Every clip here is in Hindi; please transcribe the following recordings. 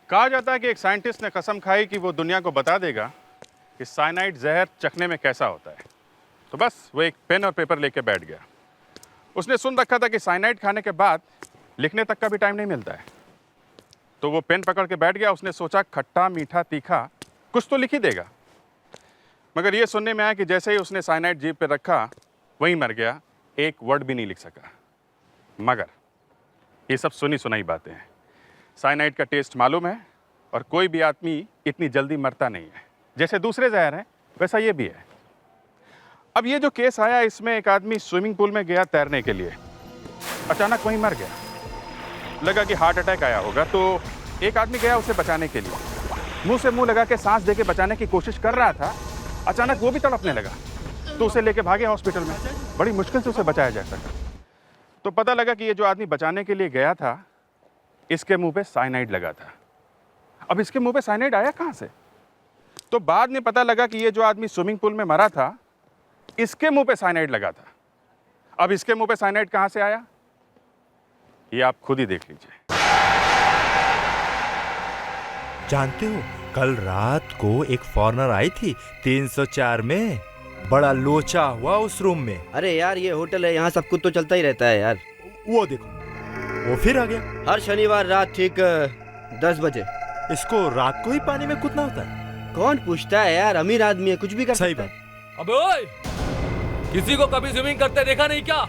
कहा जाता है कि एक साइंटिस्ट ने कसम खाई कि वो दुनिया को बता देगा कि साइनाइड जहर चखने में कैसा होता है। तो बस वो एक पेन और पेपर लेके बैठ गया। उसने सुन रखा था कि साइनाइड खाने के बाद लिखने तक का भी टाइम नहीं मिलता है। तो वो पेन पकड़ के बैठ गया। उसने सोचा खट्टा मीठा तीखा कुछ तो लिख ही देगा। मगर ये सुनने में आया कि जैसे ही उसने साइनाइड जीभ पे रखा वहीं मर गया, एक वर्ड भी नहीं लिख सका। मगर ये सब सुनी सुनाई बातें हैं। साइनाइड का टेस्ट मालूम है और कोई भी आदमी इतनी जल्दी मरता नहीं है। जैसे दूसरे जहर हैं वैसा ये भी है। अब ये जो केस आया, इसमें एक आदमी स्विमिंग पूल में गया तैरने के लिए, अचानक वहीं मर गया। लगा कि हार्ट अटैक आया होगा, तो एक आदमी गया उसे बचाने के लिए। मुंह से मुंह लगा के सांस दे के बचाने की कोशिश कर रहा था, अचानक वो भी तड़पने लगा, तो उसे लेके भागे हॉस्पिटल में। बड़ी मुश्किल से उसे बचाया जा सका। तो पता लगा कि ये जो आदमी बचाने के लिए गया था, इसके मुंह पे साइनाइड लगा था। अब इसके मुंह पे साइनाइड आया कहां से? तो बाद में पता लगा कि ये जो आदमी स्विमिंग पूल में मरा था, इसके मुंह पे साइनाइड लगा था। अब इसके मुंह पे साइनाइड कहां से आया, ये आप खुद ही देख लीजिए। जानते हो, कल रात को एक फॉरेनर आई थी 304 में। बड़ा लोचा हुआ उस रूम में। अरे यार, ये होटल है, यहाँ सब कुछ तो चलता ही रहता है यार। वो देखो, वो फिर आ गया। हर शनिवार रात ठीक 10 बजे। इसको रात को ही पानी में कूदना होता है? कौन पूछता है यार, अमीर आदमी है, कुछ भी कर सही सकता है। बात। अबे ओए, किसी को कभी स्विमिंग करते देखा नहीं क्या?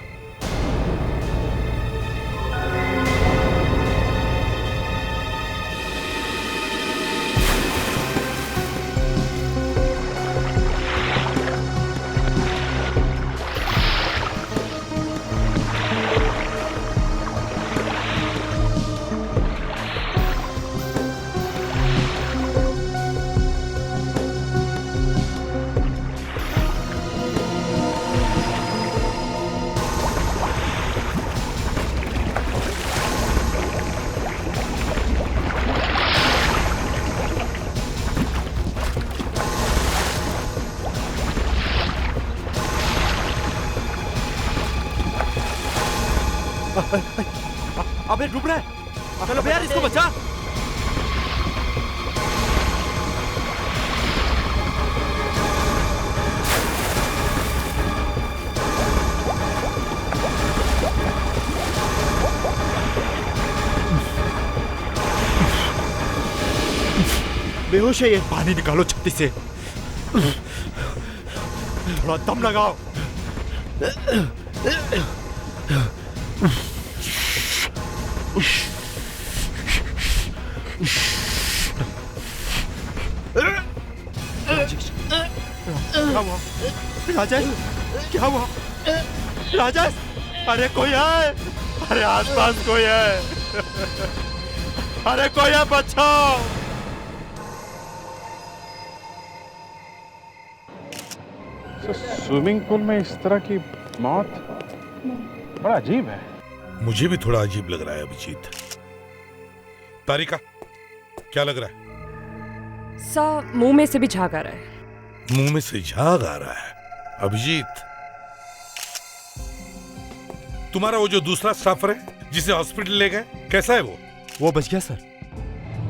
अबे डूब रहा है। चलो यार, इसको बचा। बेहोश है ये। पानी निकालो छत्ती से। थोड़ा दम लगाओ। क्या हुआ राजेश? क्या हुआ राजेश? अरे कोई है? अरे आसपास कोई है? अरे कोई है, बचाओ। स्विमिंग पूल में इस तरह की मौत बड़ा अजीब है। मुझे भी थोड़ा अजीब लग रहा है अभिजीत। तारिका, क्या लग रहा है? मुंह में से भी झाग आ रहा है। मुंह में से झाग आ रहा है। अभिजीत, तुम्हारा वो जो दूसरा स्टाफर है जिसे हॉस्पिटल ले गए, कैसा है वो? बच गया सर।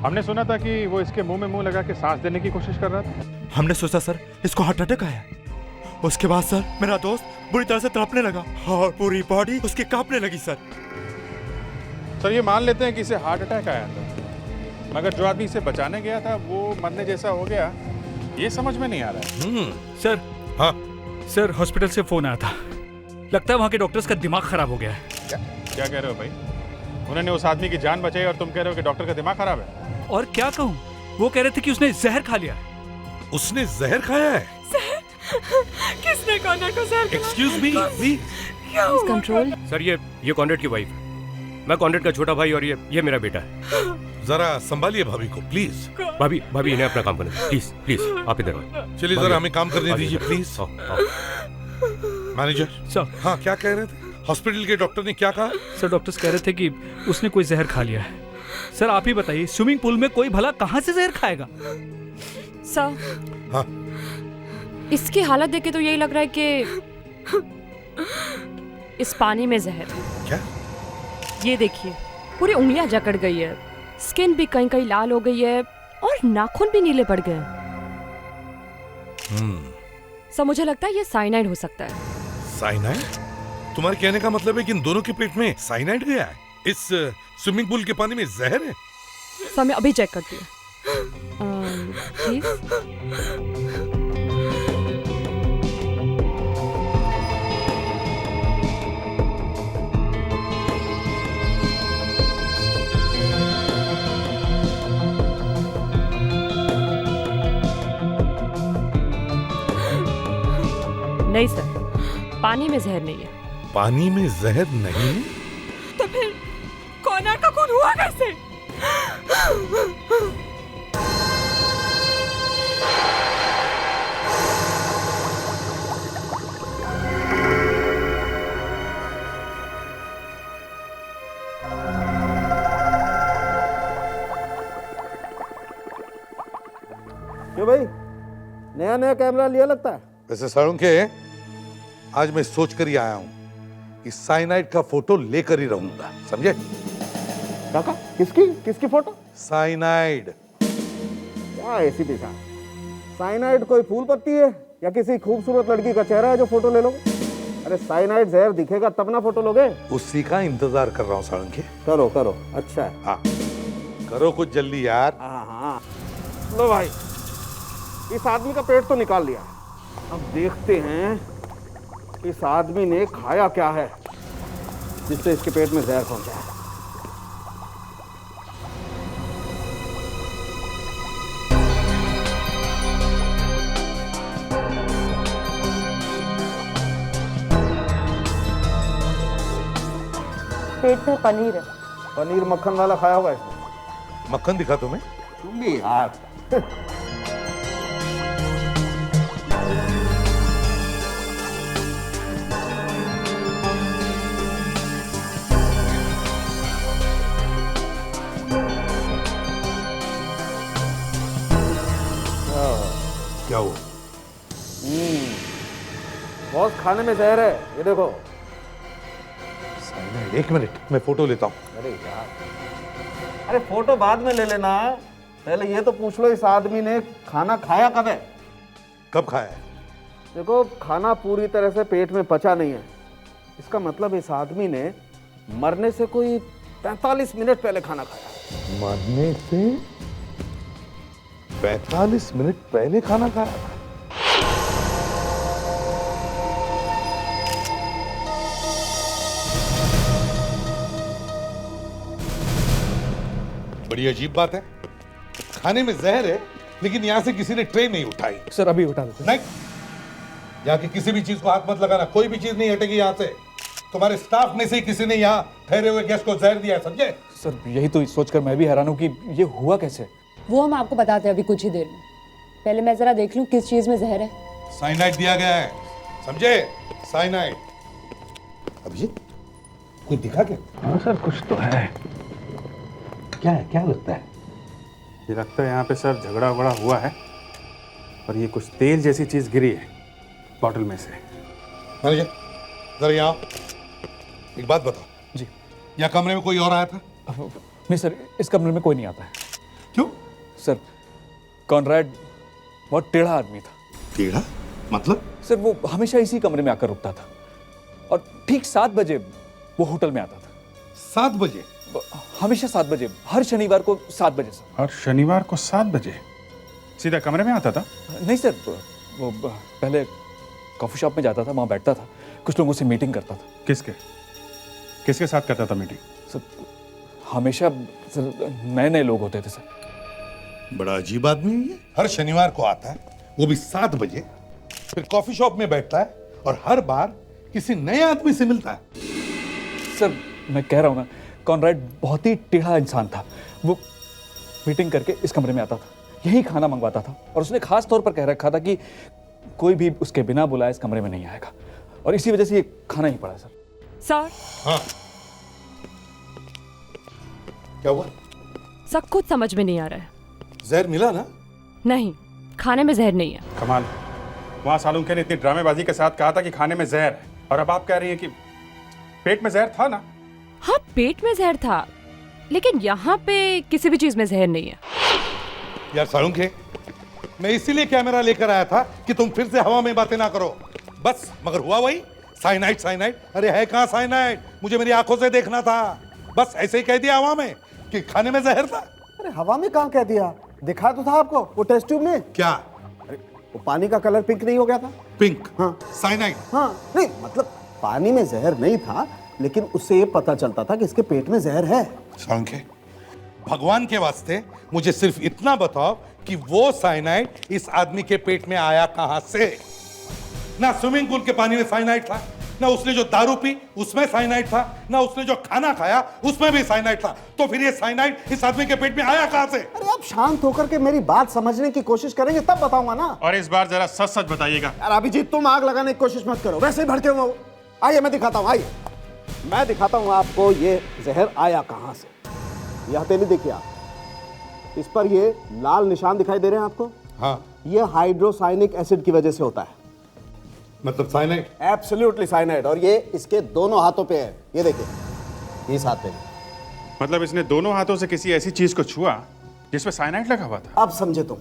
हमने सुना था कि वो इसके मुंह में मुंह लगा के सांस देने की कोशिश कर रहा था। हमने सोचा सर इसको हार्ट अटैक आया। उसके बाद सर मेरा दोस्त बुरी तरह से तड़पने लगा और पूरी बॉडी उसकी कांपने लगी सर। सर ये मान लेते हैं कि इसे हार्ट अटैक आया था, मगर जो आदमी इसे बचाने गया था वो मरने जैसा हो गया, ये समझ में नहीं आ रहा है। सर, हाँ सर हॉस्पिटल से फोन आया था। लगता है वहाँ के डॉक्टर्स का दिमाग खराब हो गया है। क्या कह रहे हो भाई? उन्होंने उस आदमी की जान बचाई और तुम कह रहे हो कि डॉक्टर का दिमाग खराब है? और क्या कहूँ, वो कह रहे थे कि उसने जहर खा लिया। उसने जहर खाया है? किसने कॉर्नर को जहर खिलाया? Excuse me. कंट्रोल। सर ये कॉन्ड्रेट की वाइफ है, मैं कॉन्ड्रेट का छोटा भाई और ये मेरा बेटा है। जरा संभालिए भाभी को प्लीज। भाभी इन्हें अपना काम करने दो। प्लीज प्लीज आप इधर आओ। चलिए जरा हमें काम करने दीजिए प्लीज। Manager sir. हाँ, क्या कह रहे थे? हॉस्पिटल के डॉक्टर ने क्या कहा? सर डॉक्टर्स कह रहे थे कि उसने कोई जहर खा लिया है। सर आप ही बताइए, स्विमिंग पूल में कोई भला कहाँ से जहर खाएगा? सर हाँ, इसकी हालत देख के तो यही लग रहा है कि इस पानी में जहर है। क्या? ये देखिए, पूरी उंगलियां जकड़ गई है। स्किन भी कहीं कहीं लाल हो गई है और नाखून भी नीले पड़ गए। सर मुझे लगता है ये साइनाइड हो सकता है। साइनाइड? तुम्हारे कहने का मतलब है कि इन दोनों के पेट में साइनाइड गया है? इस स्विमिंग पूल के पानी में जहर है? सर मैं अभी चेक करती हूँ। प्लीज। नहीं सर, पानी में जहर नहीं है। पानी में जहर नहीं? तो फिर कॉर्नर का खून हुआ कैसे? क्यों भाई, नया नया कैमरा लिया लगता है? वैसे साळुंखे, आज मैं सोच कर ही आया हूं कि साइनाइड का फोटो लेकर ही रहूंगा, समझे? काका, किसकी फोटो? साइनाइड। क्या ऐसी दिशा? साइनाइड कोई फूल पत्ती है या किसी खूबसूरत लड़की का चेहरा है जो फोटो ले लोगे? अरे साइनाइड जहर दिखेगा तब ना फोटो लोगे। उसी का इंतजार कर रहा हूं साळुंखे। करो करो, अच्छा है। हाँ, करो कुछ जल्दी यार। हाँ हाँ, लो भाई, इस आदमी का पेट तो निकाल लिया। अब देखते हैं इस आदमी ने खाया क्या है जिससे इसके पेट में जहर पहुंचा है। पेट में पनीर है। पनीर मक्खन वाला खाया होगा इसने। मक्खन दिखा तुम्हें? तुम भी यार। क्या हुआ? बहुत खाने में जहर है, ये देखो। साइनाइड? एक मिनट, मैं फोटो लेता हूं। अरे यार, अरे फोटो बाद में ले लेना, पहले ये तो पूछ लो इस आदमी ने खाना खाया कब है? कब खाया है? देखो, खाना पूरी तरह से पेट में पचा नहीं है, इसका मतलब इस आदमी ने मरने से कोई 45 मिनट पहले खाना खाया। मरने से 45 मिनट पहले खाना खाया? बड़ी अजीब बात है। खाने में जहर है लेकिन यहां से किसी ने ट्रे नहीं उठाई। सर अभी उठा देते। नहीं, यहाँ की किसी भी चीज को हाथ मत लगाना, कोई भी चीज नहीं हटेगी यहाँ से। तुम्हारे स्टाफ में से ही किसी ने यहाँ ठहरे हुए गेस्ट को जहर दिया है, समझे? सर यही तो सोचकर मैं भी हैरान हूँ कि ये हुआ कैसे। वो हम आपको बताते हैं अभी कुछ ही देर में। पहले मैं जरा देख लूं किस चीज में जहर है। साइनाइड दिया गया है, समझे? साइनाइड। अभिजीत, कोई दिखा क्या? हाँ सर, कुछ तो है। क्या है? क्या लगता है? ये लगता है यहाँ पे सर झगड़ा वगड़ा हुआ है और ये कुछ तेल जैसी चीज गिरी है बॉटल में से। मैनेजर, जरा यहाँ एक बात बताओ जी। यहाँ कमरे में कोई और आया था? नहीं सर, इस कमरे में कोई नहीं आता है। क्यों? सर कॉनराड बहुत टेढ़ा आदमी था। टेढ़ा मतलब? सर वो हमेशा इसी कमरे में आकर रुकता था और ठीक 7 बजे वो होटल में आता था। 7 बजे? हमेशा 7 बजे, हर शनिवार को 7 बजे सर। हर शनिवार को 7 बजे सीधा कमरे में आता था? नहीं सर, वो पहले कॉफी शॉप में जाता था, वहाँ बैठता था, कुछ लोगों से मीटिंग करता था। किसके साथ करता था मीटिंग? सर हमेशा सर नए नए लोग होते थे सर। बड़ा अजीब आदमी है ये। हर शनिवार को आता है, वो भी 7 बजे, फिर कॉफी शॉप में बैठता है और हर बार किसी नए आदमी से मिलता है। सर मैं कह रहा हूँ ना, कॉनराड बहुत ही टेढ़ा इंसान था। वो मीटिंग करके इस कमरे में आता था, यही खाना मंगवाता था और उसने खास तौर पर कह रखा था कि कोई भी उसके बिना बुलाए इस कमरे में नहीं आएगा और इसी वजह से ये खाना ही पड़ा सर। सर। हाँ, क्या हुआ? सब कुछ समझ में नहीं आ रहा है। जहर मिला ना? नहीं, खाने में जहर नहीं है। कमाल, वहाँ सालुंखे ने इतनी ड्रामेबाजी के साथ कहा था कि खाने में जहर है और अब आप कह रही हैं कि पेट में जहर था ना? हाँ, पेट में जहर था लेकिन यहाँ पे किसी भी चीज में जहर नहीं है। यार साळुंखे, मैं इसीलिए कैमरा लेकर आया था कि तुम फिर से हवा में बातें ना करो। बस मगर हुआ वही, साइनाइड साइनाइड। अरे है कहाँ साइनाइड? मुझे मेरी आंखों से देखना था। बस ऐसे ही कह दिया हवा में कि खाने में जहर था। अरे हवा में कहाँ कह दिया, दिखा तो था आपको वो टेस्ट ट्यूब में। क्या? अरे वो पानी का कलर पिंक नहीं हो गया था? पिंक? हाँ। साइनाइड? हाँ नहीं मतलब पानी में जहर नहीं था, लेकिन उससे ये पता चलता था कि इसके पेट में जहर है। साळुंखे, भगवान के वास्ते मुझे सिर्फ इतना बताओ कि वो साइनाइड इस आदमी के पेट में आया कहां से? ना स्विमिंग पूल के पानी में साइनाइड था, ना उसने जो दारू पी उसमें साइनाइड था, ना उसने जो खाना खाया उसमें भी साइनाइड था। तो फिर ये साइनाइड इस आदमी के पेट में आया कहां से? अरे आप शांत होकर के मेरी बात समझने की कोशिश करेंगे तब बताऊंगा ना। और इस बार जरा सच सच बताइएगा। यार अभिजीत, तुम आग लगाने की कोशिश मत करो, वैसे ही भड़के हुए हो। आइए मैं दिखाता हूँ, आइए मैं दिखाता हूँ आपको ये जहर आया कहाँ से। यह हथेली देखिए आप, इस पर ये लाल निशान दिखाई दे रहे हैं आपको? हाँ। ये हाइड्रोसाइनिक एसिड की वजह से होता है। मतलब साइनाइड? Absolutely cyanide. और ये इसके दोनों हाथों पे है, ये देखिए इस हाथ पे। मतलब इसने दोनों हाथों से किसी ऐसी चीज को छुआ जिसमें साइनाइड लगा हुआ था। अब समझे तुम।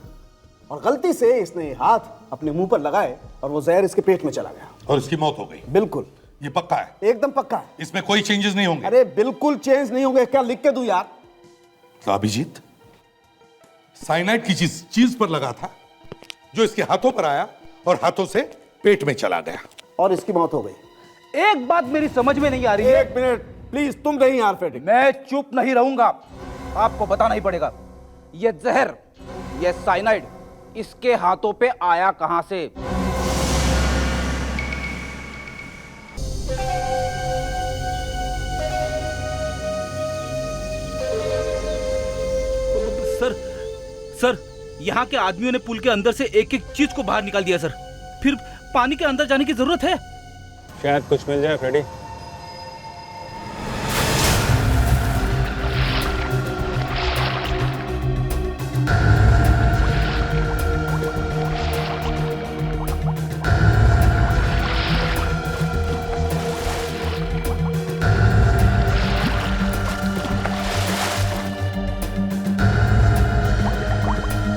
और गलती से इसने ये हाथ अपने मुंह पर लगाए और वो जहर इसके पेट में चला गया और इसकी मौत हो गई? बिल्कुल। ये पक्का है? एकदम पक्का है। इसमें कोई चेंजेस नहीं होंगे? अरे बिल्कुल चेंज नहीं होंगे। क्या लिख के दूं यार? तो अभिजीत, साइनाइड की चीज पर लगा था जो इसके हाथों पर आया और हाथों से पेट में चला गया और इसकी मौत हो गई। एक बात मेरी समझ में नहीं आ रही है। एक मिनट प्लीज, तुम नहीं यार फेटिक। मैं चुप नहीं रहूंगा, आपको बताना ही पड़ेगा। ये जहर, ये साइनाइड इसके हाथों पे आया कहां से? सर, यहाँ के आदमियों ने पुल के अंदर से एक एक चीज को बाहर निकाल दिया सर। फिर पानी के अंदर जाने की जरूरत है? शायद कुछ मिल जाए फ्रेडी।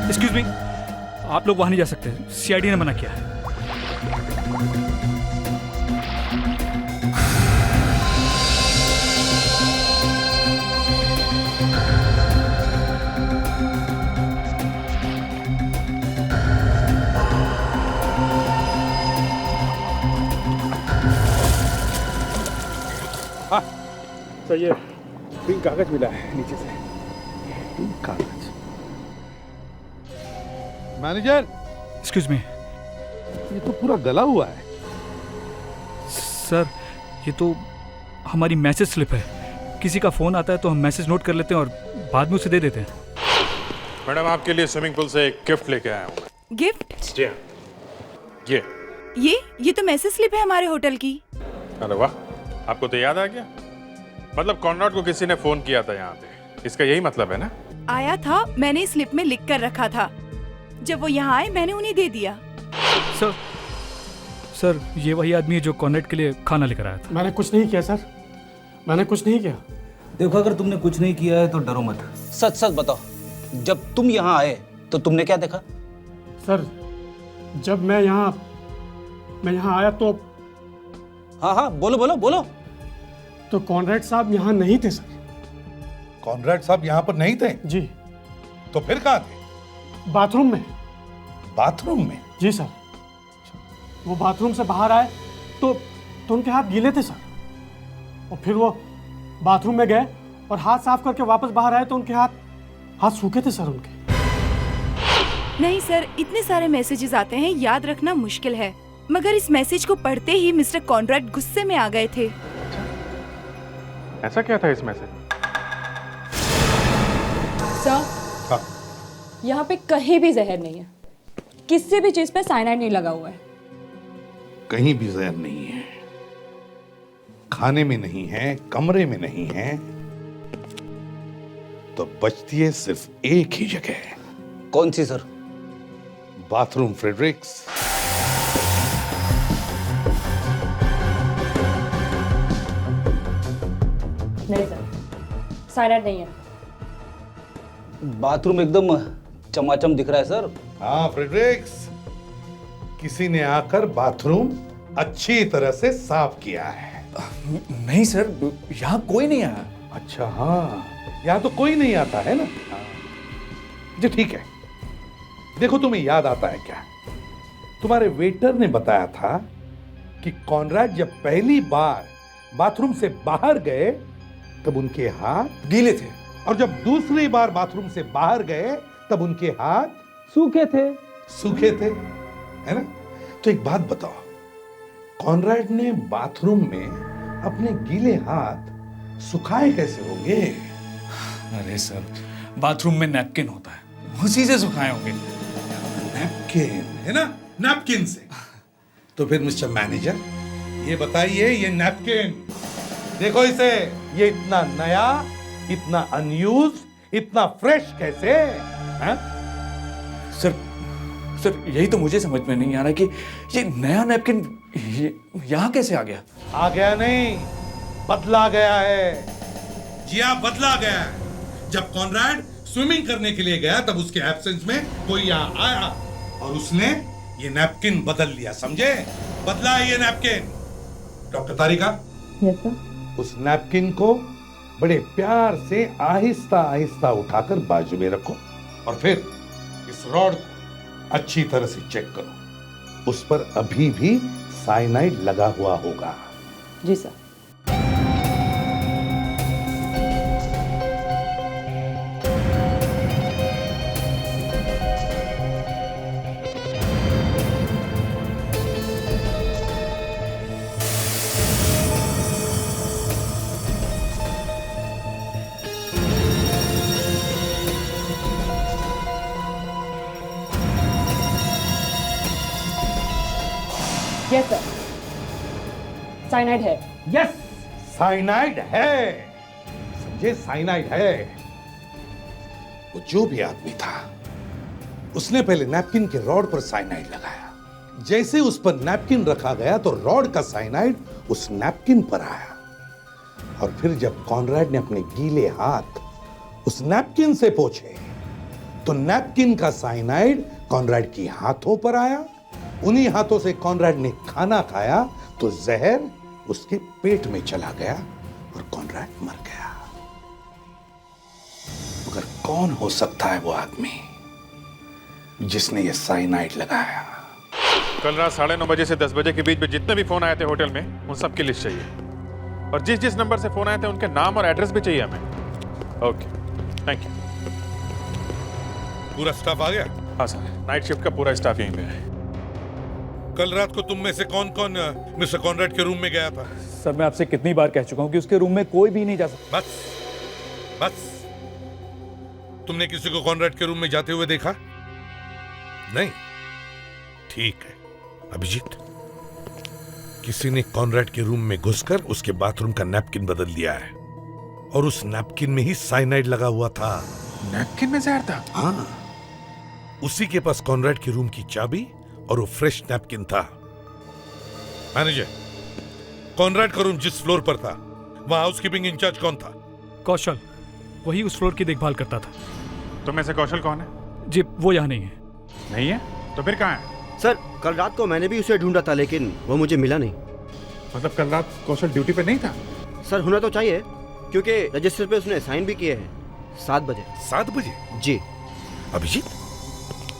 एक्सक्यूज मी, आप लोग वहां नहीं जा सकते, सीआईडी ने मना किया है। तो ये पिंक कागज मिला है नीचे से। पिंक कागज। मैनेजर, एक्सक्यूज मी ये तो पूरा गला हुआ है। सर, ये तो हमारी मैसेज स्लिप है। किसी का फोन आता है तो हम मैसेज नोट कर लेते हैं और बाद में उसे दे देते हैं। मैडम, आपके लिए स्विमिंग पूल से एक गिफ्ट लेके आया हूँ। गिफ्ट? जी हाँ, ये तो मैसेज स्लिप है हमारे होटल की। अरे वाह, आपको तो याद आ गया। मतलब कॉनरॉड को किसी ने फोन किया था यहाँ पे, इसका यही मतलब है ना? आया था, मैंने स्लिप में लिख कर रखा था। जब वो यहाँ आए मैंने उन्हें दे दिया। सर, ये वही आदमी है जो कॉन्रेड के लिए खाना लेकर आया था। मैंने कुछ नहीं किया सर, मैंने कुछ नहीं किया। देखो, अगर तुमने कुछ नहीं किया है तो डरो मत। सच सच बताओ, जब तुम यहाँ आए तो तुमने क्या देखा? सर, जब मैं यहाँ आया तो हाँ, बोलो बोलो बोलो। तो कॉनरेड साहब यहाँ नहीं थे सर। कॉनरेड साहब यहाँ पर नहीं थे? जी। तो फिर कहाँ थे? बाथरूम में। बाथरूम में? जी सर। वो बाथरूम से बाहर आए तो उनके हाथ गीले थे सर। और फिर वो बाथरूम में गए और हाथ साफ करके वापस बाहर आए तो उनके हाथ सूखे थे सर उनके। नहीं सर, इतने सारे मैसेजेस आते हैं, याद रखना मुश्किल है। मगर इस मैसेज को पढ़ते ही मिस्टर कॉनरेड गुस्से में आ गए थे। ऐसा क्या था इसमें से? सर, यहाँ पे कहीं भी जहर नहीं है। किसी भी चीज पे साइनाइड नहीं लगा हुआ है। कहीं भी जहर नहीं है, खाने में नहीं है, कमरे में नहीं है, तो बचती है सिर्फ एक ही जगह। कौन सी सर? Bathroom Fredericks. नहीं सर, साइनाइड नहीं है। बाथरूम एकदम चमाचम दिख रहा है सर। हाँ फ्रेडरिक्स, किसी ने आकर बाथरूम अच्छी तरह से साफ किया है। नहीं सर, यहाँ कोई नहीं आया। अच्छा हाँ, यहाँ तो कोई नहीं आता है ना। जी ठीक है। देखो तुम्हें याद आता है क्या, तुम्हारे वेटर ने बताया था कि कॉनराड जब पहली बार बाथरूम से बाहर गए तब उनके हाथ गीले थे, और जब दूसरी बार बाथरूम से बाहर गए तब उनके हाथ सूखे थे। सूखे थे, है ना। तो एक बात बताओ, कॉनराड ने बाथरूम में अपने गीले हाथ सुखाए कैसे होंगे? अरे सर, बाथरूम में नैपकिन होता है, उसी से सुखाए होंगे। नैपकिन है ना, नैपकिन से। तो फिर मिस्टर मैनेजर ये बताइए, ये नैपकिन देखो इसे, ये इतना नया, इतना अनयूज, इतना फ्रेश कैसे है? सर यही तो मुझे समझ में नहीं आ रहा कि ये नया नैपकिन यहाँ कैसे आ गया। आ गया नहीं, बदला गया है। जी हाँ, बदला गया है। जब कॉनराड स्विमिंग करने के लिए गया तब उसके एब्सेंस में कोई यहाँ आया और उसने ये नैपकिन बदल लिया, समझे? बदला है ये नैपकिन। डॉक्टर तारिका, यस सर। उस नैपकिन को बड़े प्यार से आहिस्ता आहिस्ता उठाकर बाजू में रखो और फिर इस रॉड को अच्छी तरह से चेक करो, उस पर अभी भी साइनाइड लगा हुआ होगा। जी सर। यस सर, साइनाइड है। यस, साइनाइड है, समझे? साइनाइड है। वो जो भी आदमी था उसने पहले नैपकिन के रॉड पर साइनाइड लगाया। जैसे उस पर नैपकिन रखा गया तो रॉड का साइनाइड उस नैपकिन पर आया, और फिर जब कॉनराड ने अपने गीले हाथ उस नैपकिन से पोंछे तो नैपकिन का साइनाइड कॉनराड की हाथों पर आया। उन्हीं हाथों से कॉनराड ने खाना खाया तो जहर उसके पेट में चला गया और कॉनराड मर गया। मगर कौन हो सकता है वो आदमी जिसने ये साइनाइड लगाया? कल रात 9:30 बजे से 10 बजे के बीच में जितने भी फोन आए थे होटल में, उन सब की लिस्ट चाहिए, और जिस जिस नंबर से फोन आए थे उनके नाम और एड्रेस भी चाहिए हमें। Okay, thank you. पूरा स्टाफ आ गया? हाँ सर, नाइट शिफ्ट का पूरा स्टाफ यहीं पे है। कल रात को तुम में से कौन कौन मिस्टर कॉनराड के रूम में गया था? सर मैं आपसे कितनी बार कह चुका हूँ कि उसके रूम में कोई भी नहीं जा सकता। बस बस, तुमने किसी को कॉनराड के रूम में जाते हुए देखा? नहीं? ठीक है अभिजीत, किसी ने कॉनराड के रूम में घुसकर उसके बाथरूम का नैपकिन बदल दिया है, और उस नैपकिन में ही साइनाइड लगा हुआ था। नैपकिन में जहर था? हाँ, उसी के पास कॉनराड के रूम की चाबी और वो फ्रेश नैपकिन था। मैनेजर, कॉनराड का रूम जिस फ्लोर पर था वहां हाउसकीपिंग इंचार्ज कौन था? कौशल, वही उस फ्लोर की देखभाल करता था। तुम में से कौशल कौन है? जी वो यहाँ नहीं है। नहीं है? तो फिर कहाँ है? सर कल रात को मैंने भी उसे ढूंढा था लेकिन वो मुझे मिला नहीं। मतलब कल रात कौशल ड्यूटी पे नहीं था? सर होना तो चाहिए, क्योंकि रजिस्टर पे उसने साइन भी किए हैं 7 बजे। 7 बजे? जी। अभिजीत,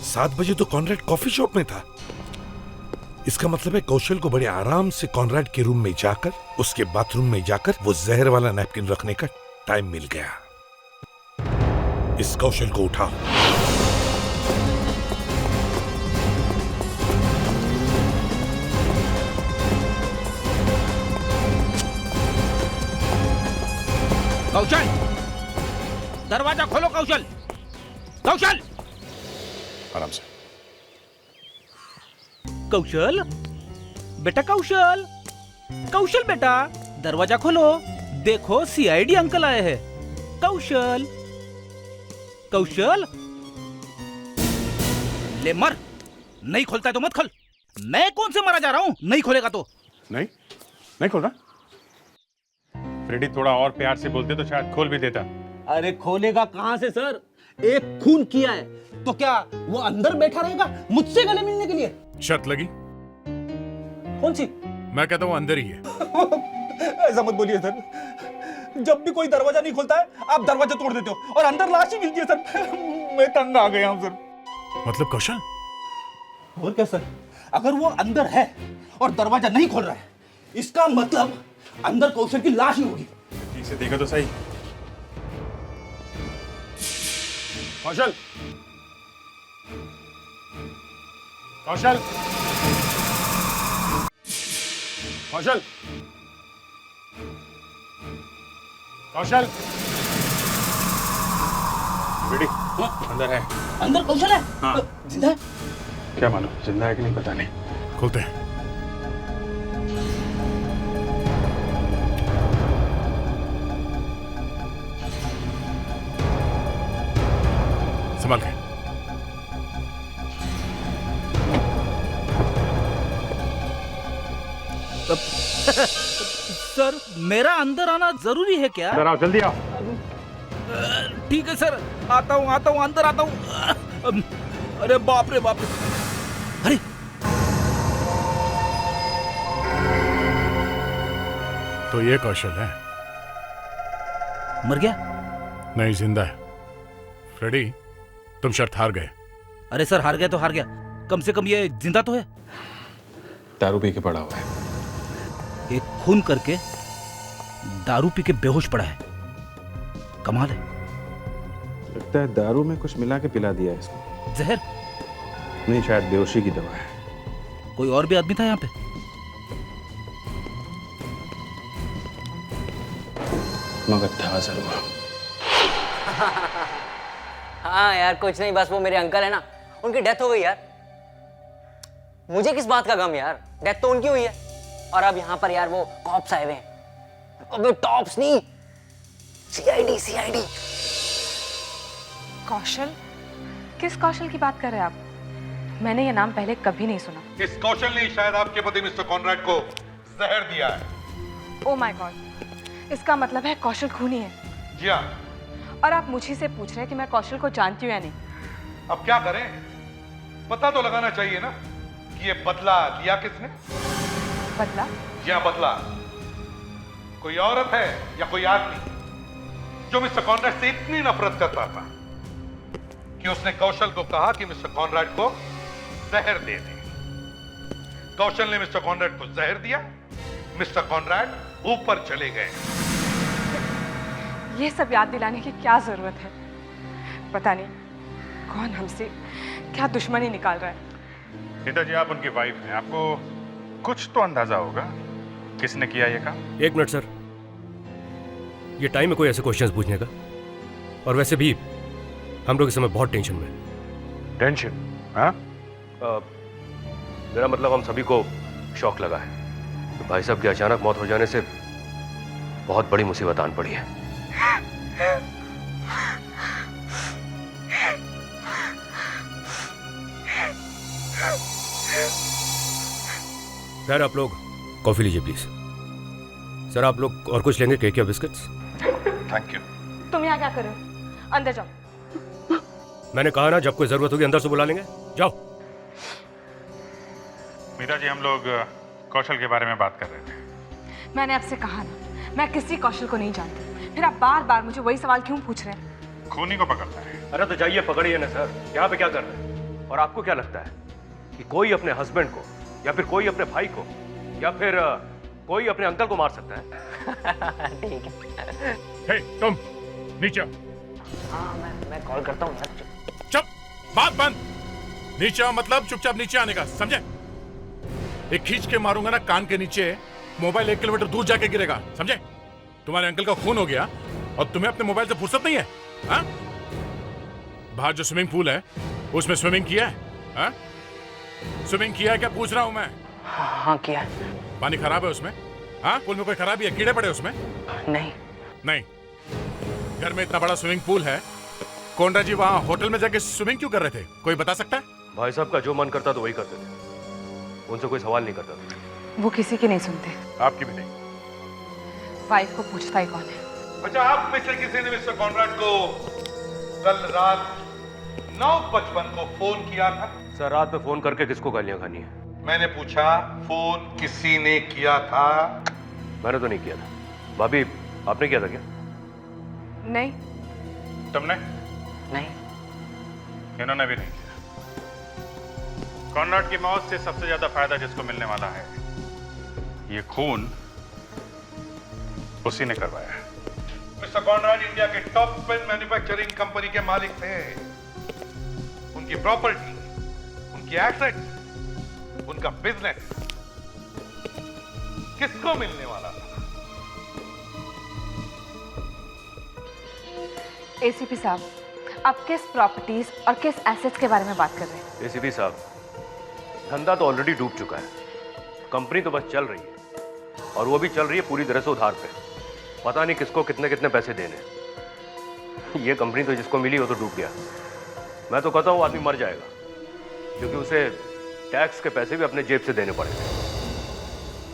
7 बजे तो कॉनराड कॉफी शॉप में था। इसका मतलब है कौशल को बड़े आराम से कॉनराड के रूम में जाकर, उसके बाथरूम में जाकर वो जहर वाला नैपकिन रखने का टाइम मिल गया। इस कौशल को उठाओ। कौशल, दरवाजा खोलो। कौशल, कौशल, आराम से। कौशल बेटा, कौशल, कौशल बेटा, दरवाजा खोलो। देखो सीआईडी अंकल आए हैं। कौशल, कौशल, ले मर। नहीं खोलता है तो मत खोल। मैं कौन से मरा जा रहा हूं? नहीं खोलेगा तो? नहीं खोल रहा? फ्रेडी थोड़ा और प्यार से बोलते तो शायद खोल भी देता। अरे खोलेगा कहां से सर? एक खून किया है तो क्या वो अंदर बैठा रहेगा मुझसे गले मिलने के लिए? शर्त लगी? कौन सी? मैं कहता हूँ अंदर ही है। ऐसा मत बोलिए सर, जब भी कोई दरवाजा नहीं खुलता है आप दरवाजा तोड़ देते हो और अंदर लाश ही मिलती है सर। मैं तंग आ गया हूं सर। मतलब कौशल? और क्या सर, अगर वो अंदर है और दरवाजा नहीं खोल रहा है, इसका मतलब अंदर कौशल की लाश ही होगी। ठीक से देखो तो सही। कौशल, कौशल, कौशल, कौशल, बेटी अंदर है। अंदर कौशल है? हाँ। जिंदा है? क्या मालूम जिंदा है कि नहीं, पता नहीं। खोलते हैं। संभाल के। सर मेरा अंदर आना जरूरी है क्या? अंदर आओ, जल्दी आओ। ठीक है सर, आता हूँ अंदर आता हूँ। अरे बाप रे बाप रे, अरे तो ये कौशल है? मर गया? नहीं, जिंदा है। फ्रेडी, तुम शर्त हार गए। अरे सर हार गया तो हार गया, कम से कम ये जिंदा तो है। दारू पी के पड़ा हुआ है। एक खून करके दारू पी के बेहोश पड़ा है, कमाल है। लगता है दारू में कुछ मिला के पिला दिया है इसको। जहर? नहीं, शायद बेहोशी की दवा है। कोई और भी आदमी था यहाँ पे? मगर था जरूर। हाँ यार कुछ नहीं, बस वो मेरे अंकल है ना, उनकी डेथ हो गई यार। मुझे किस बात का गम यार, डेथ तो उनकी हुई है। और अब यहाँ पर यार वो कॉप्स आए हुए हैं। अबे टॉप्स नहीं, सीआईडी। कौशल? किस कौशल की बात कर रहे हैं आप? मैंने ये नाम पहले कभी नहीं सुना। इस कौशल ने शायद आपके पति मिस्टर कॉनराड को जहर दिया है। ओ माय गॉड, इसका मतलब है कौशल खूनी है। जी हाँ। और आप मुझे से पूछ रहे हैं कि मैं कौशल को जानती हूँ या नहीं? अब क्या करें, पता तो लगाना चाहिए ना कि ये बदला लिया किसने। बदला? जी हाँ, बदला। कोई औरत है या कोई आदमी जो मिस्टर कॉनराड से इतनी नफरत करता था कि उसने कौशल को कहा कि मिस्टर कॉनराड को जहर दे दे। कौशल ने मिस्टर कॉनराड को जहर दिया, मिस्टर कॉनराड ऊपर चले गए। ये सब याद दिलाने की क्या जरूरत है? पता नहीं कौन हमसे क्या दुश्मनी निकाल रहा है। रीता जी, आप उनकी वाइफ हैं, आपको कुछ तो अंदाजा होगा किसने किया ये काम। एक मिनट सर, ये टाइम है कोई ऐसे क्वेश्चंस पूछने का? और वैसे भी हम लोग इस समय बहुत टेंशन में। टेंशन? हाँ? मेरा मतलब हम सभी को शॉक लगा है। तो भाई साहब की अचानक मौत हो जाने से बहुत बड़ी मुसीबत आन पड़ी है। सर आप लोग कॉफी लीजिए प्लीज। सर आप लोग और कुछ लेंगे, केक या बिस्किट्स? Thank you. तुम यहाँ क्या कर रहे हो? अंदर जाओ। मैंने कहा ना, जब कोई जरूरत होगी अंदर से बुला लेंगे, जाओ। मीरा जी, हम लोग कौशल के बारे में बात कर रहे थे। मैंने आपसे कहा ना, मैं किसी कौशल को नहीं जानती, फिर आप बार बार मुझे वही सवाल क्यों पूछ रहे हैं? खूनी को पकड़ना है। अरे तो जाइए पकड़िए ना सर, यहाँ पे क्या कर रहे हैं? और आपको क्या लगता है कि कोई अपने हस्बैंड को या फिर कोई अपने भाई को या फिर कोई अपने अंकल को मार सकता है? ठीक है। हे, तुम नीचे आओ। हाँ मैं कॉल करता हूँ यार। चुप, बात बंद। नीचे आओ मतलब चुपचाप नीचे आने का, समझे? एक खींच के मारूंगा ना कान के नीचे, मोबाइल 1 किलोमीटर दूर जाके गिरेगा, समझे? तुम्हारे अंकल का खून हो गया और तुम्हें अपने मोबाइल से फुर्सत नहीं है? हाँ? बाहर जो स्विमिंग पूल है उसमें स्विमिंग किया है? हाँ? स्विमिंग किया है क्या पूछ रहा हूं मैं? हाँ किया है। पानी खराब है उसमें? हाँ? पूल में कोई खराबी है, कीड़े पड़े उसमें? नहीं। नहीं। घर में इतना बड़ा स्विमिंग पूल है, कॉनराड जी वहां होटल में जाके स्विमिंग क्यों कर रहे थे? कोई बता सकता है? भाई साहब का जो मन करता तो वही करते थे, उनसे कोई सवाल नहीं करता था। वो किसी की नहीं सुनते। आपकी भी नहीं। वाइफ को पूछता ही कौन है? अच्छा, आप में से किसी ने मिस्टर कॉनराड को कल रात 9:55 को फोन किया था। सर रात में फोन करके किसको गालियां खानी है? मैंने पूछा फोन किसी ने किया था? मैंने तो नहीं किया था। भाभी आपने किया था क्या? नहीं। तुमने? नहीं। इन्होंने भी नहीं किया। कॉनराड की मौत से सबसे ज्यादा फायदा जिसको मिलने वाला है, ये खून उसी ने करवाया है। मिस्टर कॉनराड इंडिया के टॉप पेन मैन्युफैक्चरिंग कंपनी के मालिक थे। उनकी प्रॉपर्टी, उनकी एसेट्स, उनका बिजनेस किसको मिलने वाला था? एसीपी साहब, आप किस प्रॉपर्टीज और किस एसेट्स के बारे में बात कर रहे हैं? एसीपी साहब, धंधा तो ऑलरेडी डूब चुका है। कंपनी तो बस चल रही है, और वो भी चल रही है पूरी तरह से उधार पे। पता नहीं किसको कितने कितने पैसे देने। ये कंपनी तो जिसको मिली वो तो डूब गया। मैं तो कहता हूँ आदमी मर जाएगा, क्योंकि उसे टैक्स के पैसे भी अपने जेब से देने पड़ेंगे।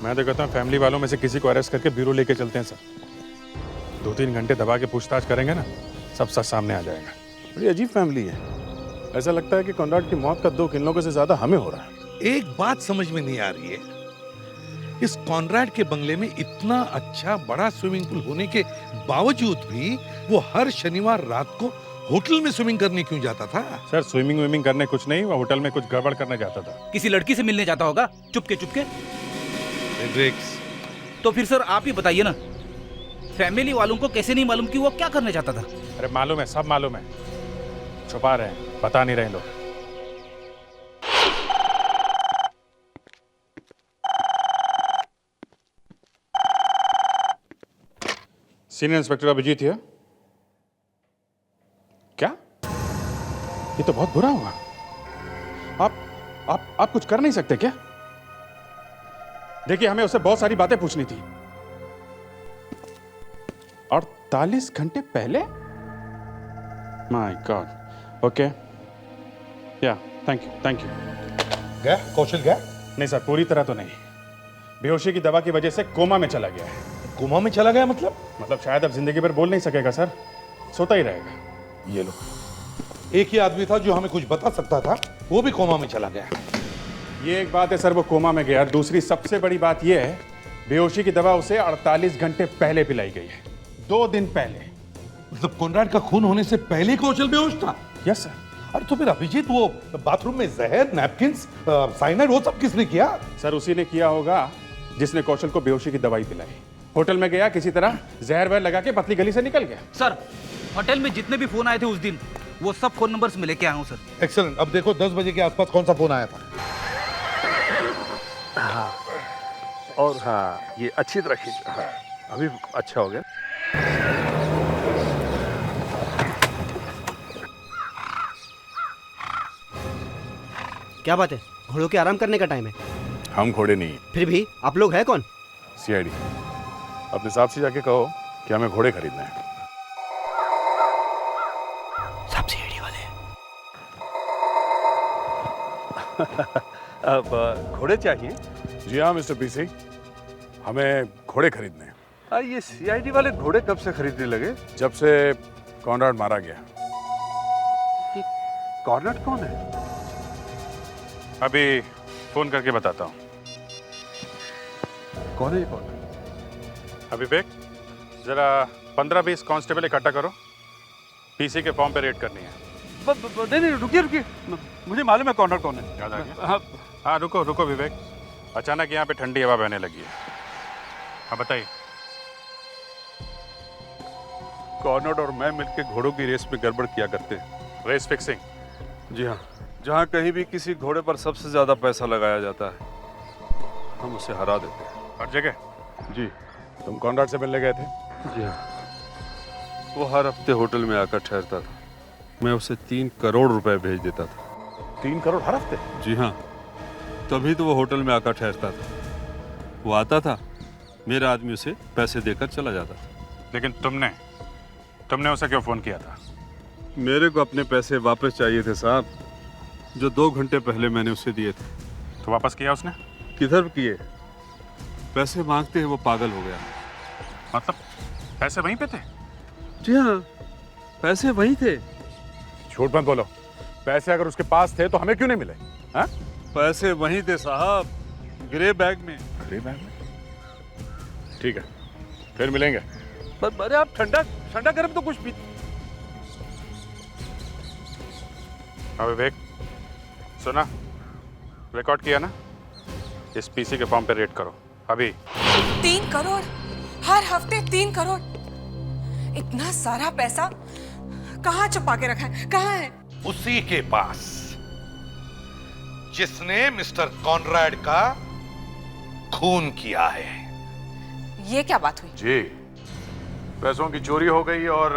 मैं तो कहता हूँ फैमिली वालों में से किसी को अरेस्ट करके ब्यूरो लेके चलते हैं सर। 2-3 घंटे दबा के पूछताछ करेंगे ना, सब सच सामने आ जाएगा। बड़ी अजीब फैमिली है। ऐसा लगता है कि कॉनराड की मौत का दुख इन लोगों से ज्यादा हमें हो रहा है। एक बात समझ में नहीं आ रही है, इस कॉनराड के बंगले में इतना अच्छा बड़ा स्विमिंग पूल होने के बावजूद भी वो हर शनिवार रात को होटल में स्विमिंग करने क्यों जाता था? सर स्विमिंग करने कुछ नहीं, वो होटल में कुछ गड़बड़ करने जाता था। किसी लड़की से मिलने जाता होगा चुपके चुपके। तो फिर सर आप ही बताइए ना, फैमिली वालों को कैसे नहीं मालूम कि वो क्या करने जाता था? अरे मालूम है, सब मालूम है। छुपा रहे हैं, बता नहीं रहे लोग। सीनियर इंस्पेक्टर अभिजीत है। क्या? ये तो बहुत बुरा हुआ। आप कुछ कर नहीं सकते क्या? देखिए, हमें उससे बहुत सारी बातें पूछनी थी। 48 घंटे पहले? My God. ओके, या थैंक यू। गया कौशल गया? नहीं सर, पूरी तरह तो नहीं। बेहोशी की दवा की वजह से कोमा में चला गया है। कोमा में चला गया मतलब शायद अब जिंदगी भर बोल नहीं सकेगा सर, सोता ही रहेगा। ये लो, एक ही आदमी था जो हमें कुछ बता सकता था, वो भी कोमा में चला गया। ये एक बात है सर, वो कोमा में गया। दूसरी सबसे बड़ी बात ये है, बेहोशी की दवा उसे 48 घंटे पहले पिलाई गई है। 2 दिन पहले। मतलब कॉनराड का खून होने से पहले कौशल बेहोश था? Yes sir. अरे तो फिर अभिजीत, वो बाथरूम में जहर, नैपकिंस, साइनाइड, वो सब किसने किया? सर उसी ने किया होगा जिसने कौशल को बेहोशी की दवाई पिलाई। होटल में गया, किसी तरह जहर वहर लगा के पतली गली से निकल गया। सर होटल में जितने भी फोन आए थे उस दिन, वो सब फोन नंबर्स में लेके आया हूँ सर। एक्सीलेंट। अब देखो 10 बजे के आसपास कौन सा फोन आया था? हाँ, और हाँ, ये अच्छी तरह खींच। हाँ, अभी अच्छा हो गया। क्या बात है, घोड़ों के आराम करने का टाइम है। हम घोड़े नहीं। फिर भी आप लोग हैं कौन? सीआईडी। अपने साहब से जाके कहो कि हमें घोड़े खरीदने हैं। सब सीआईडी वाले हैं। अब घोड़े चाहिए? जी हाँ मिस्टर पीसी, हमें घोड़े खरीदने हैं। ये सीआईडी वाले घोड़े कब से खरीदने लगे? जब से कॉनराड मारा गया। कॉनराड कौन है? अभी फोन करके बताता हूँ। कौन है ये कौन? विवेक, जरा 15-20 कांस्टेबल इकट्ठा करो, पीसी के फॉर्म पे रेड करनी है। नहीं, रुकिए, मुझे मालूम है कॉनराड कौन है। याद आ गया? हाँ रुको विवेक, अचानक यहाँ पे ठंडी हवा बहने लगी है। हाँ बताइए। कॉनराड और मैं मिलकर घोड़ों की रेस में गड़बड़ किया करते हैं। Race fixing? जी हाँ, जहाँ कहीं भी किसी घोड़े पर सबसे ज्यादा पैसा लगाया जाता है, हम उसे हरा देते हैं। हर जगह? जी। तुम कॉनराड से मिलने गए थे? जी हाँ, वो हर हफ्ते होटल में आकर ठहरता था। मैं उसे 3 करोड़ रुपए भेज देता था। 3 करोड़ हर हफ्ते? जी हाँ, तभी तो वो होटल में आकर ठहरता था। वो आता था, मेरा आदमी उसे पैसे देकर चला जाता था। लेकिन तुमने उसे क्यों फोन किया था? मेरे को अपने पैसे वापस चाहिए थे साहब, जो 2 घंटे पहले मैंने उसे दिए थे। तो वापस किया उसने? किधर किए? पैसे मांगते ही वो पागल हो गया। मतलब पैसे वहीं पे थे? जी हाँ, पैसे वहीं थे, झूठ मत बोलो, पैसे अगर उसके पास थे तो हमें क्यों नहीं मिले? हाँ? पैसे वहीं थे साहब, ग्रे बैग में। ग्रे बैग में? ठीक है, फिर मिलेंगे। अरे आप ठंडा ठंडा गर्म तो कुछ भी। हाँ विवेक, सुना? रिकॉर्ड किया ना? इस पीसी के फॉर्म पे रेट करो अभी। 3 करोड़ हर हफ्ते, 3 करोड़। इतना सारा पैसा कहाँ छुपा के रखा है? कहाँ है? उसी के पास जिसने मिस्टर कॉनराड का खून किया है। ये क्या बात हुई? जी, पैसों की चोरी हो गई और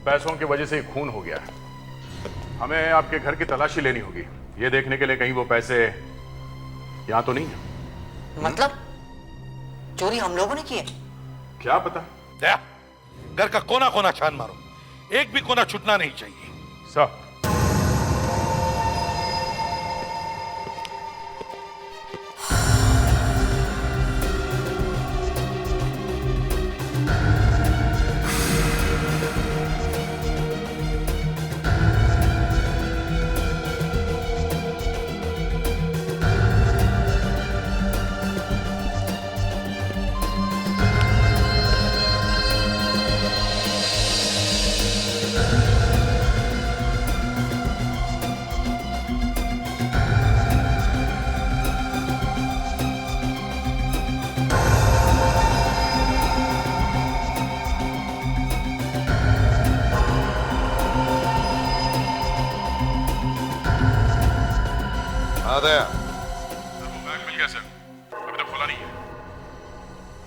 पैसों की वजह से ही खून हो गया। हमें आपके घर की तलाशी लेनी होगी, ये देखने के लिए कहीं वो पैसे यहां तो नहीं है। मतलब चोरी हम लोगों ने की है? क्या पता। घर का कोना कोना छान मारो, एक भी कोना छूटना नहीं चाहिए। सर, बैग मिल गया सर, अभी तक खुला नहीं है।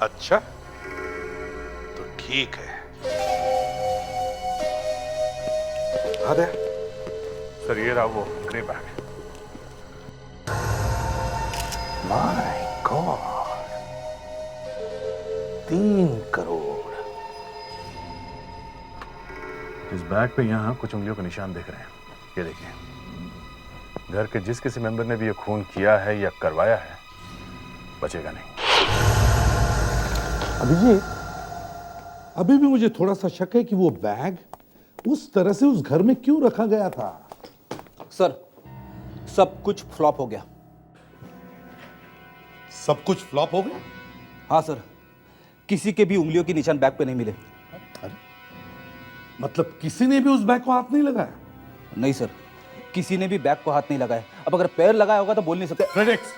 अच्छा, तो ठीक है। सर ये रहा वो grey bag. My God, 3 crore. इस बैग पे यहाँ कुछ उंगलियों के निशान दिख रहे हैं, ये देखिए। घर के जिस किसी मेंबर ने भी ये खून किया है या करवाया है, बचेगा नहीं। अभिजीत, अभी भी मुझे थोड़ा सा शक है कि वो बैग उस तरह से उस घर में क्यों रखा गया था। सर, सब कुछ फ्लॉप हो गया। सब कुछ फ्लॉप हो गया? हाँ सर, किसी के भी उंगलियों के निशान बैग पे नहीं मिले। अरे, मतलब किसी ने भी उस बैग को हाथ नहीं लगाया? नहीं सर, किसी ने भी बैग को हाथ नहीं लगाया। अब अगर पैर लगाया होगा तो बोल नहीं सकते। फ्रेडेक्स,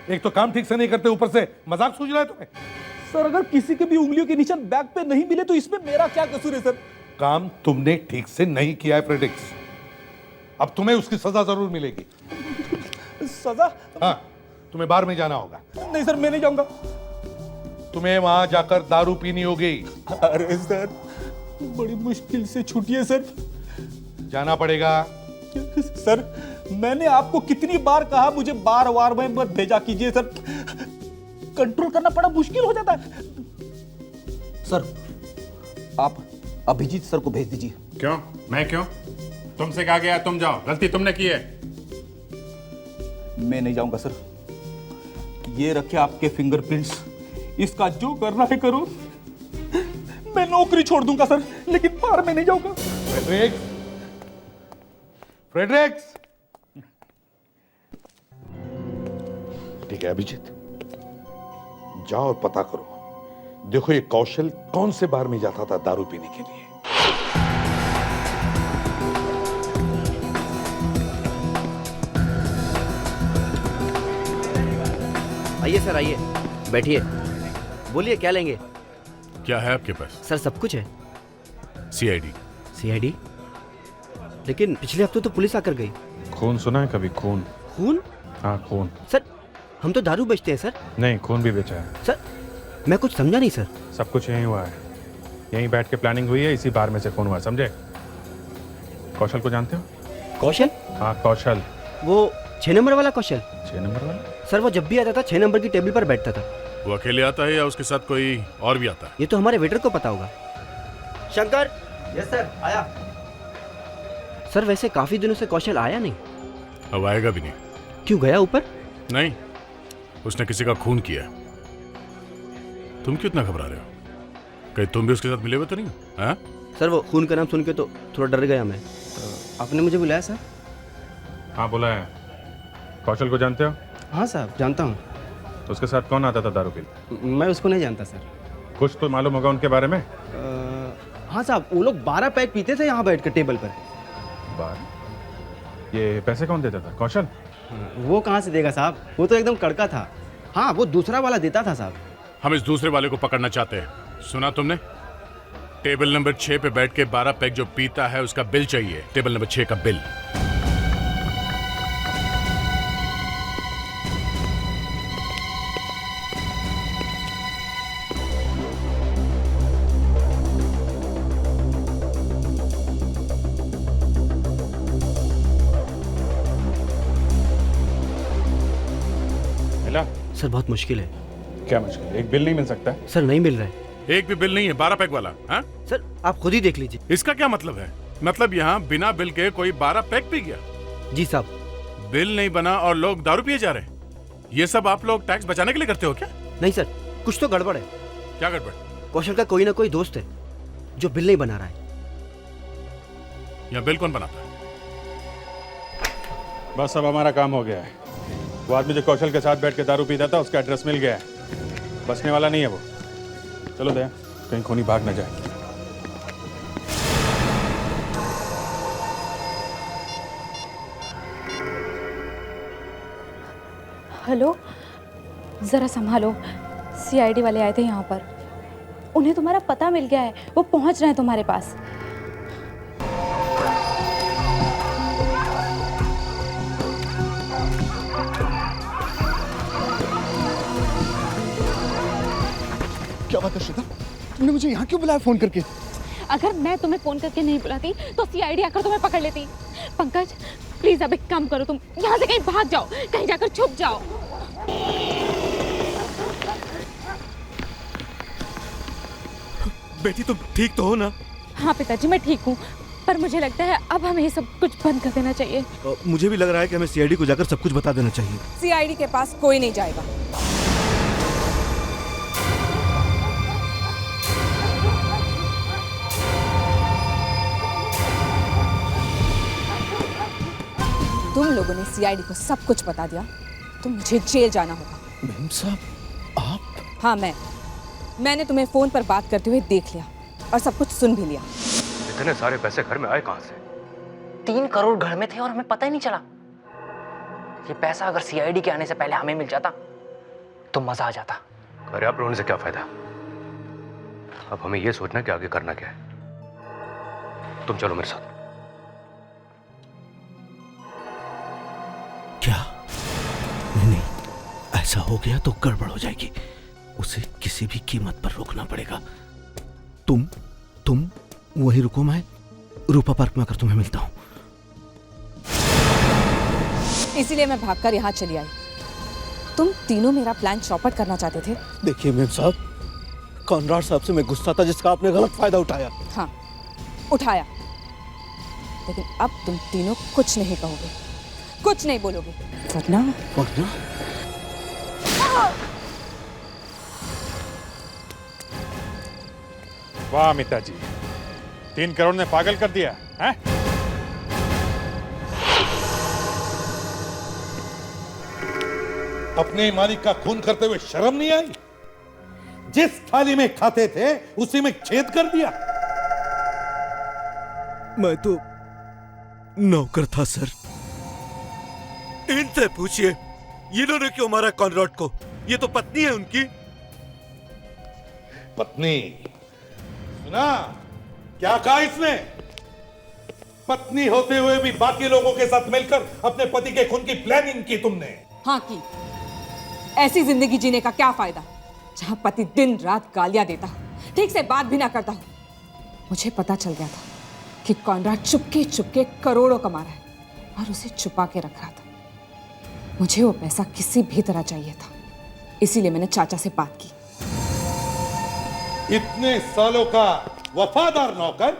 एक तो काम ठीक से नहीं करते, ऊपर से मजाक सूझ रहा है तुम्हें। सर, अगर किसी के भी उंगलियों के निशान बैग पे नहीं मिले तो इसमें मेरा क्या कसूर है सर? काम तुमने ठीक से नहीं किया है फ्रेडेक्स, अब तुम्हें उसकी सजा जरूर मिलेगी। सजा? हाँ, तुम्हें बार में जाना होगा। नहीं सर, मैं नहीं जाऊंगा। तुम्हें वहां जाकर दारू पीनी होगी। अरे सर, बड़ी मुश्किल से छूटी है सर। जाना पड़ेगा। सर, मैंने आपको कितनी बार कहा मुझे बार बार में मत भेजा कीजिए सर, कंट्रोल करना बड़ा मुश्किल हो जाता है। सर, आप अभिजीत सर को भेज दीजिए। क्यों? मैं क्यों? तुमसे कहा गया तुम जाओ, गलती तुमने की है। मैं नहीं जाऊंगा सर, ये रखे आपके फिंगरप्रिंट्स, इसका जो करना है करो। मैं नौकरी छोड़ दूंगा सर, लेकिन बाहर में नहीं जाऊंगा। Fredericks, Fredericks. ठीक है अभिजीत, जाओ और पता करो, देखो ये कौशल कौन से बार में जाता था दारू पीने के लिए। आइए सर, आइए, बैठिए। बोलिए क्या लेंगे? क्या है आपके पास? सर सब कुछ है। सीआईडी। सीआईडी? लेकिन पिछले हफ्ते तो पुलिस आकर गई। खून सुना है कभी? खून? खून? हाँ खून। सर हम तो दारू बेचते हैं सर। नहीं, खून भी बेचा है। सर मैं कुछ समझा नहीं सर। सब कुछ यहीं हुआ है, यहीं बैठ के प्लानिंग हुई है, इसी बार में से खून हुआ, समझे? कौशल को जानते हो? कौशल? हाँ कौशल। वो 6 नंबर वाला कौशल? 6 नंबर वाला? सर वो जब भी आता था 6 नंबर की टेबल पर बैठता था। वो अकेले आता है या उसके साथ कोई और भी आता है? ये तो हमारे वेटर को पता होगा। शंकर। यस सर, आया। सर वैसे काफी दिनों से कौशल आया नहीं। अब आएगा भी नहीं। क्यों, गया ऊपर? नहीं, उसने किसी का खून किया। तुम क्यों इतना घबरा रहे हो? कहीं तुम भी उसके साथ मिले हुए तो नहीं? हाँ? सर वो खून का नाम सुन के तो थोड़ा डर गया मैं। आपने मुझे बुलाया सर? हाँ बुलाया है। कौशल को जानते हो? हाँ साहब जानता हूँ। तो उसके साथ कौन आता था दारू पीने? मैं उसको नहीं जानता सर। कुछ तो मालूम होगा उनके बारे में? हाँ साहब, वो लोग 12 पैक पीते थे यहाँ बैठ कर टेबल पर। 12? ये पैसे कौन देता था? कौशल? वो कहाँ से देगा साहब, वो तो एकदम कड़का था। हाँ वो दूसरा वाला देता था साहब। हम इस दूसरे वाले को पकड़ना चाहते हैं। सुना तुमने? टेबल नंबर 6 पे बैठ के 12 पैक जो पीता है उसका बिल चाहिए। टेबल नंबर 6 का बिल। मिला? सर बहुत मुश्किल है। क्या मुश्किल? एक बिल नहीं मिल सकता? सर नहीं मिल रहा है। एक भी बिल नहीं है 12 पैक वाला। हाँ सर आप खुद ही देख लीजिए। इसका क्या मतलब है? मतलब यहाँ बिना बिल के कोई 12 पैक पी गया? जी साहब। बिल नहीं बना और लोग दारू पिए जा रहे हैं। ये सब आप लोग टैक्स बचाने के लिए करते हो क्या? नहीं सर, कुछ तो गड़बड़ है। क्या गड़बड़? कौशल का कोई ना कोई दोस्त है जो बिल नहीं बना रहा है। यहाँ बिल कौन बनाता है? बस अब हमारा काम हो गया है। वो आदमी जो कौशल के साथ बैठ के दारू पीता था उसका एड्रेस मिल गया है। बचने वाला नहीं है वो। चलो दया, कहीं खूनी भाग न जाए। हेलो, ज़रा संभालो। सीआईडी वाले आए थे यहाँ पर। उन्हें तुम्हारा पता मिल गया है, वो पहुँच रहे हैं तुम्हारे पास। क्या बात है श्वेता, तुमने मुझे यहाँ क्यों बुलाया फोन करके? अगर मैं तुम्हें फोन करके नहीं बुलाती तो सीआईडी आकर तुम्हें पकड़ लेती। पंकज प्लीज अब एक काम करो, तुम यहाँ से कहीं भाग जाओ, कहीं जाकर छुप जाओ। बेटी तुम ठीक तो हो ना? हाँ पिताजी मैं ठीक हूँ, पर मुझे लगता है अब हमें ये सब कुछ बंद कर देना चाहिए। मुझे भी लग रहा है कि हमें सीआईडी को जाकर सब कुछ बता देना चाहिए। सीआईडी के पास कोई नहीं जाएगा। तुम लोगों ने सीआईडी को सब कुछ बता दिया तो मुझे जेल जाना होगा। मैम साहब आप? हाँ मैंने तुम्हें फोन पर बात करते हुए देख लिया और सब कुछ सुन भी लिया। इतने सारे पैसे घर में आए कहां से? 3 करोड़ घर में थे और हमें पता ही नहीं चला। ये पैसा अगर सीआईडी के आने से पहले हमें मिल जाता तो मजा आ जाता। अरे आप रोने से क्या फायदा? अब हमें यह सोचना कि आगे करना क्या है। तुम चलो मेरे साथ। क्या? नहीं, ऐसा हो गया तो गड़बड़ हो जाएगी। उसे किसी भी कीमत पर रोकना पड़ेगा। तुम वहीं रुको, मैं रूपा पार्क में आकर तुम्हें मिलता हूं। इसीलिए मैं भागकर यहाँ चली आई। तुम तीनों मेरा प्लान चौपट करना चाहते थे। देखिए मैम साहब, कॉनराड साहब से मैं गुस्सा था जिसका आपने गलत फायदा उठाया। हाँ उठाया, लेकिन अब तुम तीनों कुछ नहीं कहोगे, कुछ नहीं बोलोगे, वरना वाह अमिता जी, 3 करोड़ ने पागल कर दिया है? अपने मालिक का खून करते हुए शर्म नहीं आई? जिस थाली में खाते थे उसी में छेद कर दिया। मैं तो नौकर था सर। इनसे पूछिए इन्होंने क्यों मारा कॉनराड को? ये तो पत्नी है उनकी। पत्नी? सुना क्या कहा इसने? पत्नी होते हुए भी बाकी लोगों के साथ मिलकर अपने पति के खून की प्लानिंग की तुमने। हाँ की। ऐसी जिंदगी जीने का क्या फायदा जहां पति दिन रात गालियां देता हो, ठीक से बात भी ना करता हो। मुझे पता चल गया था कि कॉनराड चुपके चुपके करोड़ों कमा रहा है और उसे छुपा के रख रहा था। मुझे वो पैसा किसी भी तरह चाहिए था, इसीलिए मैंने चाचा से बात की। इतने सालों का वफादार नौकर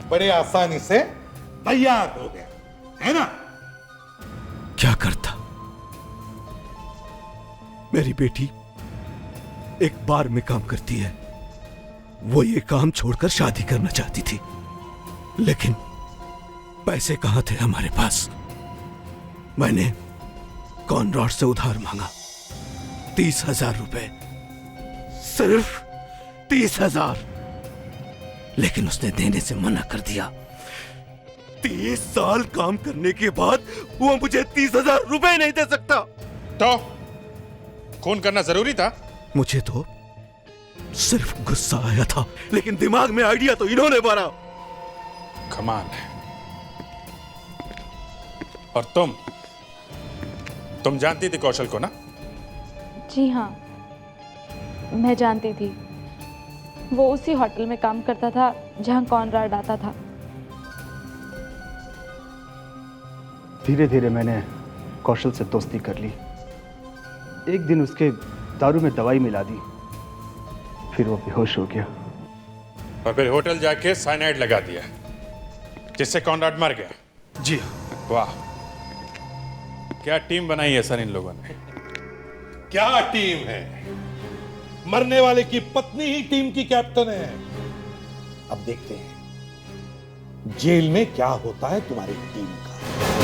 बड़े आसानी से तैयार हो गया है ना? क्या करता? मेरी बेटी एक बार में काम करती है, वो ये काम छोड़कर शादी करना चाहती थी, लेकिन पैसे कहां थे हमारे पास। मैंने कॉनरॉड से उधार मांगा 30,000 रुपए, सिर्फ 30,000, लेकिन उसने देने से मना कर दिया। 30 साल काम करने के बाद वो मुझे 30,000 रुपए नहीं दे सकता। तो खून करना जरूरी था? मुझे तो सिर्फ गुस्सा आया था, लेकिन दिमाग में आइडिया तो इन्होंने भरा। कमाल है। और तुम जानती थी कौशल को ना? जी हाँ, मैं जानती थी। वो उसी होटल में काम करता था जहां कॉनराड आता था। धीरे धीरे मैंने कौशल से दोस्ती कर ली। एक दिन उसके दारू में दवाई मिला दी, फिर वो बेहोश हो गया। और फिर होटल जाके साइनाइड लगा दिया, जिससे कॉनराड मर गया। जी हाँ। वाह, क्या टीम बनाई है सर इन लोगों ने। क्या टीम है? मरने वाले की पत्नी ही टीम की कैप्टन है। अब देखते हैं जेल में क्या होता है तुम्हारी टीम का।